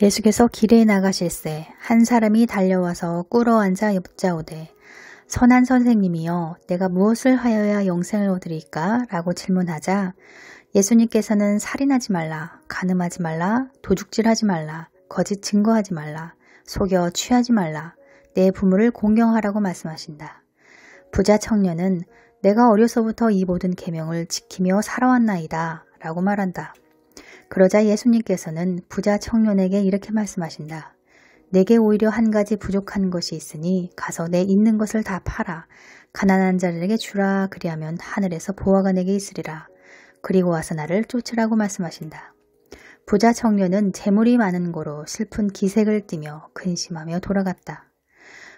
예수께서 길에 나가실새 한 사람이 달려와서 꿇어앉아 여짜오되 선한 선생님이여 내가 무엇을 하여야 영생을 얻으리까? 라고 질문하자 예수님께서는 살인하지 말라, 간음하지 말라, 도둑질하지 말라, 거짓 증거하지 말라, 속여 취하지 말라, 내 부모를 공경하라고 말씀하신다. 부자 청년은 내가 어려서부터 이 모든 계명을 지키며 살아왔나이다 라고 말한다. 그러자 예수님께서는 부자 청년에게 이렇게 말씀하신다. 내게 오히려 한 가지 부족한 것이 있으니 가서 내 있는 것을 다 팔아 가난한 자들에게 주라. 그리하면 하늘에서 보화가 내게 있으리라. 그리고 와서 나를 쫓으라고 말씀하신다. 부자 청년은 재물이 많은 고로 슬픈 기색을 띠며 근심하며 돌아갔다.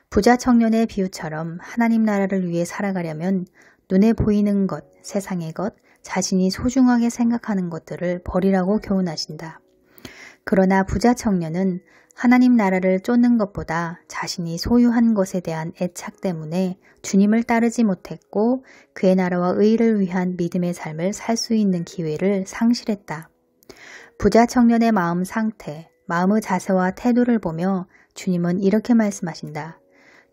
부자 청년의 비유처럼 하나님 나라를 위해 살아가려면 눈에 보이는 것, 세상의 것, 자신이 소중하게 생각하는 것들을 버리라고 교훈하신다. 그러나 부자 청년은 하나님 나라를 쫓는 것보다 자신이 소유한 것에 대한 애착 때문에 주님을 따르지 못했고 그의 나라와 의를 위한 믿음의 삶을 살 수 있는 기회를 상실했다. 부자 청년의 마음 상태, 마음의 자세와 태도를 보며 주님은 이렇게 말씀하신다.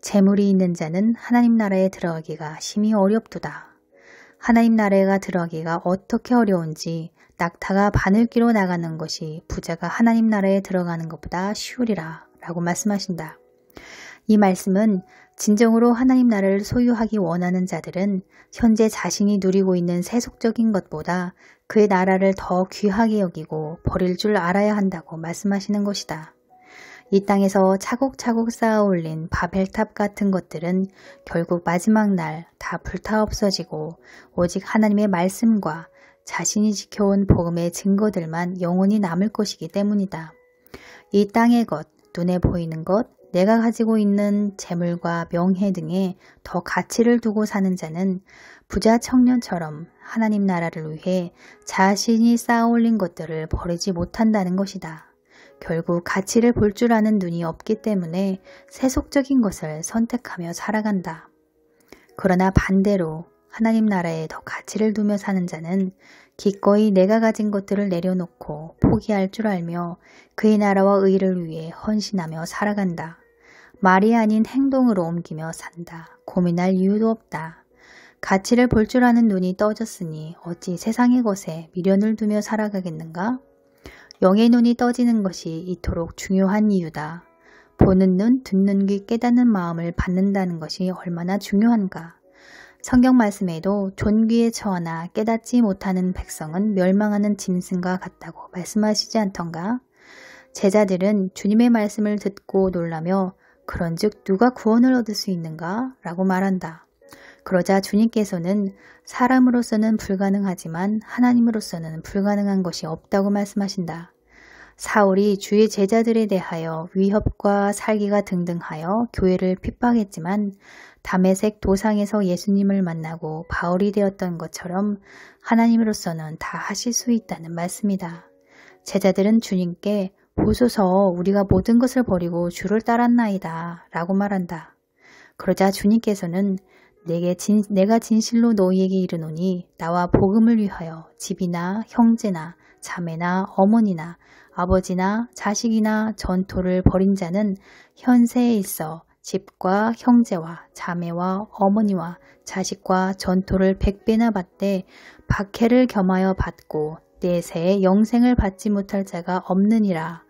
재물이 있는 자는 하나님 나라에 들어가기가 심히 어렵도다. 하나님 나라에 들어가기가 어떻게 어려운지 낙타가 바늘기로 나가는 것이 부자가 하나님 나라에 들어가는 것보다 쉬우리라 라고 말씀하신다. 이 말씀은 진정으로 하나님 나라를 소유하기 원하는 자들은 현재 자신이 누리고 있는 세속적인 것보다 그의 나라를 더 귀하게 여기고 버릴 줄 알아야 한다고 말씀하시는 것이다. 이 땅에서 차곡차곡 쌓아 올린 바벨탑 같은 것들은 결국 마지막 날 다 불타 없어지고 오직 하나님의 말씀과 자신이 지켜온 복음의 증거들만 영원히 남을 것이기 때문이다. 이 땅의 것, 눈에 보이는 것, 내가 가지고 있는 재물과 명예 등에 더 가치를 두고 사는 자는 부자 청년처럼 하나님 나라를 위해 자신이 쌓아 올린 것들을 버리지 못한다는 것이다. 결국 가치를 볼 줄 아는 눈이 없기 때문에 세속적인 것을 선택하며 살아간다. 그러나 반대로 하나님 나라에 더 가치를 두며 사는 자는 기꺼이 내가 가진 것들을 내려놓고 포기할 줄 알며 그의 나라와 의를 위해 헌신하며 살아간다. 말이 아닌 행동으로 옮기며 산다. 고민할 이유도 없다. 가치를 볼 줄 아는 눈이 떠졌으니 어찌 세상의 것에 미련을 두며 살아가겠는가? 영의 눈이 떠지는 것이 이토록 중요한 이유다. 보는 눈, 듣는 귀, 깨닫는 마음을 받는다는 것이 얼마나 중요한가. 성경 말씀에도 존귀에 처하나 깨닫지 못하는 백성은 멸망하는 짐승과 같다고 말씀하시지 않던가? 제자들은 주님의 말씀을 듣고 놀라며 그런즉 누가 구원을 얻을 수 있는가? 라고 말한다. 그러자 주님께서는 사람으로서는 불가능하지만 하나님으로서는 불가능한 것이 없다고 말씀하신다. 사울이 주의 제자들에 대하여 위협과 살기가 등등하여 교회를 핍박했지만 다메섹 도상에서 예수님을 만나고 바울이 되었던 것처럼 하나님으로서는 다 하실 수 있다는 말씀이다. 제자들은 주님께 보소서 우리가 모든 것을 버리고 주를 따랐나이다 라고 말한다. 그러자 주님께서는 내가 진실로 너희에게 이르노니 나와 복음을 위하여 집이나 형제나 자매나 어머니나 아버지나 자식이나 전토를 벌인 자는 현세에 있어 집과 형제와 자매와 어머니와 자식과 전토를 100배나 받되 박해를 겸하여 받고 내세에 영생을 받지 못할 자가 없느니라.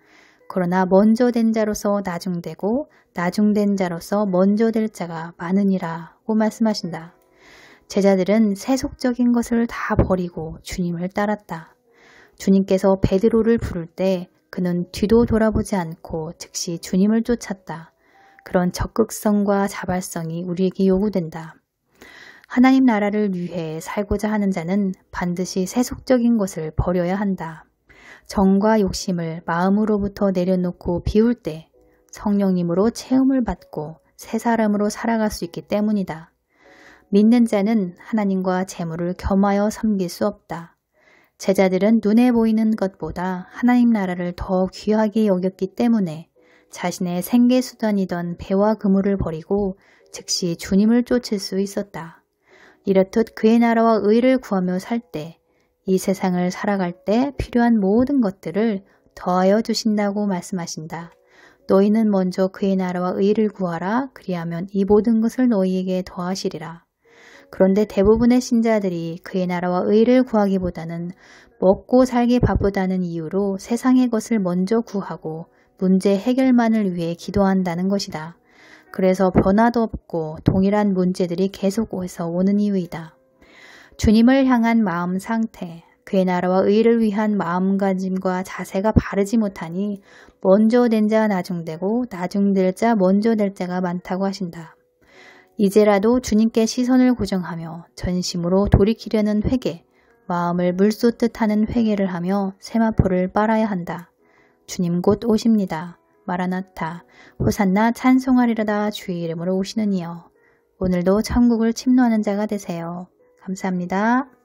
그러나 먼저 된 자로서 나중되고 나중된 자로서 먼저 될 자가 많으니라고 말씀하신다. 제자들은 세속적인 것을 다 버리고 주님을 따랐다. 주님께서 베드로를 부를 때 그는 뒤도 돌아보지 않고 즉시 주님을 쫓았다. 그런 적극성과 자발성이 우리에게 요구된다. 하나님 나라를 위해 살고자 하는 자는 반드시 세속적인 것을 버려야 한다. 정과 욕심을 마음으로부터 내려놓고 비울 때 성령님으로 체험을 받고 새 사람으로 살아갈 수 있기 때문이다. 믿는 자는 하나님과 재물을 겸하여 섬길 수 없다. 제자들은 눈에 보이는 것보다 하나님 나라를 더 귀하게 여겼기 때문에 자신의 생계수단이던 배와 그물을 버리고 즉시 주님을 쫓을 수 있었다. 이렇듯 그의 나라와 의를 구하며 살 때, 이 세상을 살아갈 때 필요한 모든 것들을 더하여 주신다고 말씀하신다. 너희는 먼저 그의 나라와 의를 구하라. 그리하면 이 모든 것을 너희에게 더하시리라. 그런데 대부분의 신자들이 그의 나라와 의를 구하기보다는 먹고 살기 바쁘다는 이유로 세상의 것을 먼저 구하고 문제 해결만을 위해 기도한다는 것이다. 그래서 변화도 없고 동일한 문제들이 계속해서 오는 이유이다. 주님을 향한 마음 상태, 그의 나라와 의를 위한 마음가짐과 자세가 바르지 못하니 먼저 된 자 나중되고 나중될 자 먼저 될 자가 많다고 하신다. 이제라도 주님께 시선을 고정하며 전심으로 돌이키려는 회개, 마음을 물쏟듯 하는 회개를 하며 세마포를 빨아야 한다. 주님 곧 오십니다. 마라나타, 호산나 찬송하리로다 주의 이름으로 오시는 이여. 오늘도 천국을 침노하는 자가 되세요. 감사합니다.